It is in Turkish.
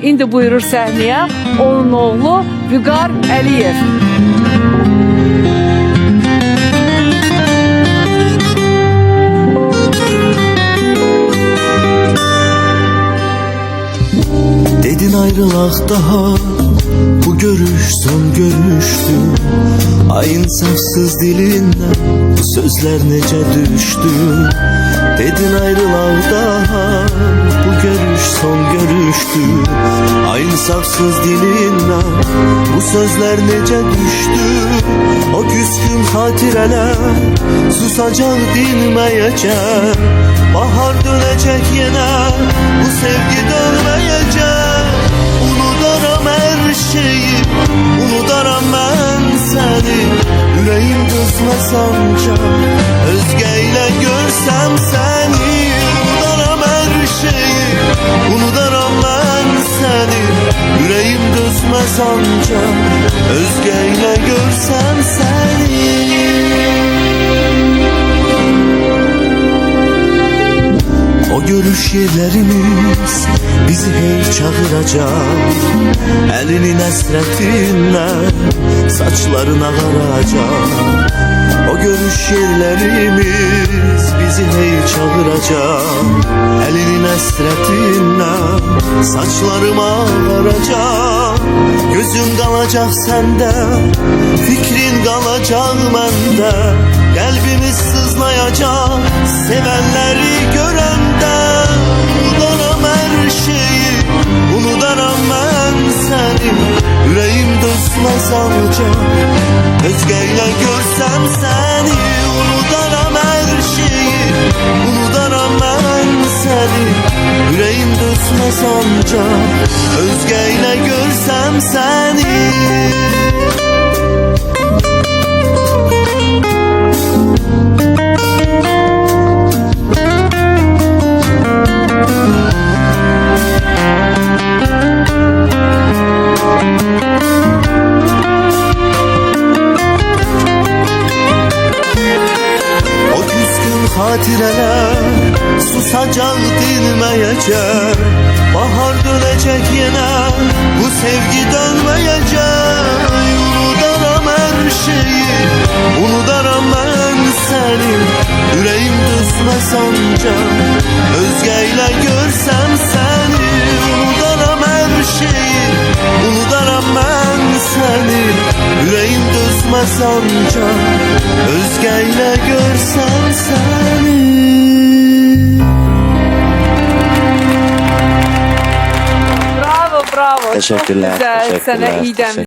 İndi buyurur səhnəyə onun oğlu Vüqar Əliyev. Dedin ayrılaq daha, bu görüş son görüştü. Ay insafsız dilinden bu sözler nece düştü. Dedin ayrılaq daha, bu görüş son görüştü. Ay insafsız dilinden bu sözler nece düştü. O küskün hatireler susacak dinmeyecek. Bahar dönecek yine, bu sevgi dönmeyecek. Unudaram her şeyi, unudaram ben seni. Yüreğim kızmaz ancak özgeyle görsem seni. Unudaram her şeyi, unudaram ben seni. Yüreğim kızmaz ancak özgeyle görsem seni. O görüş yerlerimiz bizi hey çağıracak. Elinin esretinden saçların ağaracak. O görüş yerlerimiz bizi hey çağıracak. Elinin esretinden saçlarım ağaracak. Gözün kalacak sende, fikrin kalacak bende. Kalbimiz sızlayacak sevenleri görende. Unudaram her şeyi, unudaram ben seni. Yüreğim dostmaz ancak özgeyle görsem seni. Unudaram her şeyi, unudaram ben seni. Yüreğim dostmaz ancak özgeyle görsem seni. Hatireler susacak dinmeyecek. Bahar dönecek yine, bu sevgi dönmeyecek. Unudaram her şeyi, unudaram ben seni. Yüreğim düşmez ancak özgeyle görsem seni. Unudaram her şeyi, unudaram ben seni. Yüreğim düşmez ancak özgeyle görsem seni. Bravo, bravo. Teşekkürler. Çok güzel. Sana iyi